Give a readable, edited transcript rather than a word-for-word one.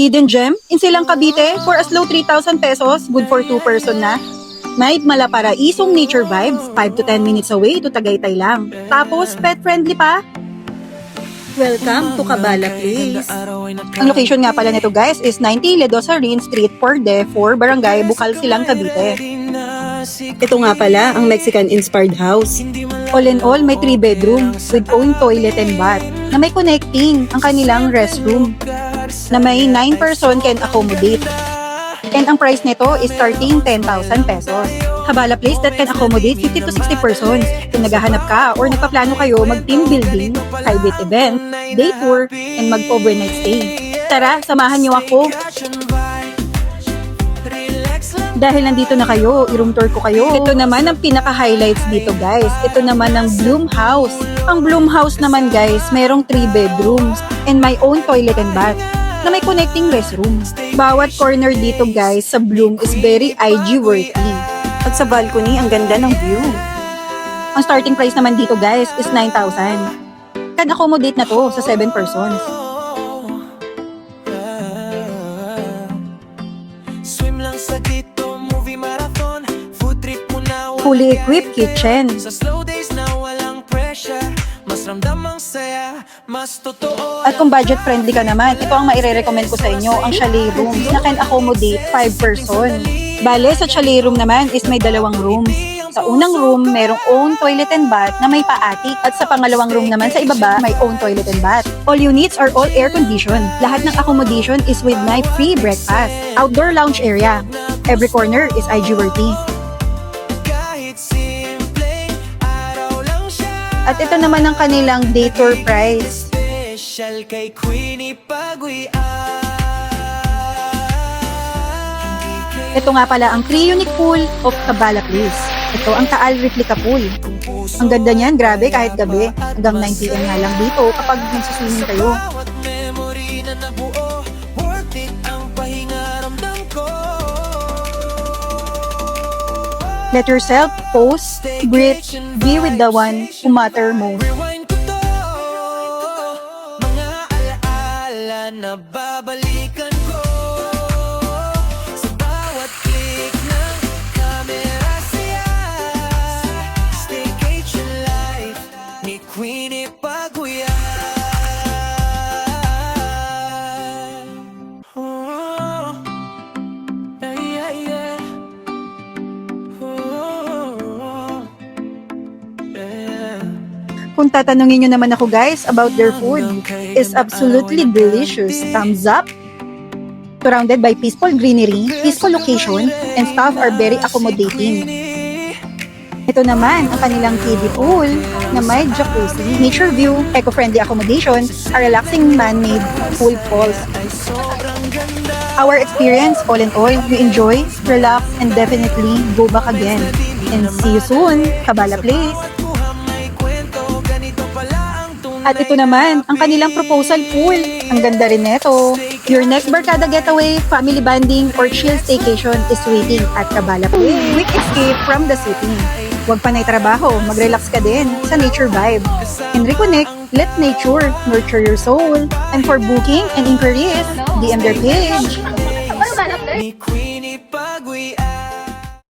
Hidden gem, in Silang Cavite, for as low 3,000 pesos, good for 2 person na. May malaparaisong nature vibes, 5 to 10 minutes away to Tagaytay lang. Tapos, pet friendly pa. Welcome to Cabala Place. Ang location nga pala nito guys is 90 Ledosarin Street, Porde, 4 Barangay, Bukal, Silang, Cavite. Ito nga pala ang Mexican-inspired house. All in all, may 3 bedrooms with own toilet and bath na may connecting ang kanilang restroom na may 9 person can accommodate. And ang price nito is starting 10,000 pesos. Cabala Place that can accommodate 50 to 60 persons. Kung naghahanap ka or nagpaplano kayo mag-team building, private event, day tour, and mag-overnight stay. Tara, samahan niyo ako. Dahil nandito na kayo, i-room tour ko kayo. Ito naman ang pinaka-highlights dito guys. Ito naman ang Bloom House. Ang Bloom House naman guys, merong 3 bedrooms and my own toilet and bath na may connecting restroom. Bawat corner dito guys sa Bloom is very IG worthy. At sa balcony, ang ganda ng view. Ang starting price naman dito guys is 9,000. Can accommodate na to sa 7 persons. Swim lang sa dito, movie marathon, food trip mo na. Fully equipped kitchen. Sa slow days na walang pressure, mas ramdam ang saya, mas totoo. At kung budget friendly ka naman, ito ang maire-recommend ko sa inyo, ang chalet rooms na can accommodate 5 person. Bale, sa chalet room naman is may 2 rooms. Sa unang room, merong own toilet and bath na may pa-attic. At sa pangalawang room naman sa ibaba, may own toilet and bath. All units are all air-conditioned. Lahat ng accommodation is with my free breakfast. Outdoor lounge area. Every corner is IG-worthy. Kahit simpleng araw lang siya, At ito naman ang kanilang day tour price. special kay Queenie Pagwian. Ito nga pala ang 3-unit pool of Cabala Place. Ito ang Taal Replica Pool. Ang ganda niyan, grabe, kahit gabi. Hanggang 9 PM nga lang dito kapag nagsiswimming kayo. Bawat memory na nabuo, worth it ang pahinga ramdam ko. Let yourself pose, breathe, be with the one who matter most. Rewind ko to, mga alaala na babalikan ko. Sa bawat click ng camera siya, staycation life ni Queenie Pagwian. Oh, yeah, yeah. Oh, yeah. Kung tatanungin nyo naman ako guys about their food, is absolutely delicious. Thumbs up! Surrounded by peaceful greenery, peaceful location, and staff are very accommodating. Ito naman ang kanilang kiddie pool na may jacuzzi, nature view, eco-friendly accommodation, a relaxing man-made pool falls. Our experience, all in all, we enjoy, relax, and definitely go back again. And see you soon, Cabala Place! At ito naman, ang kanilang proposal pool. Ang ganda rin neto. Your next barkada getaway, family bonding, or chill staycation is waiting at Cabala Place. Quick escape from the city. Huwag panay trabaho, mag-relax ka din sa nature vibe. And reconnect, let nature nurture your soul. And for booking and inquiries, DM their page. Ni Queenie Pagwian.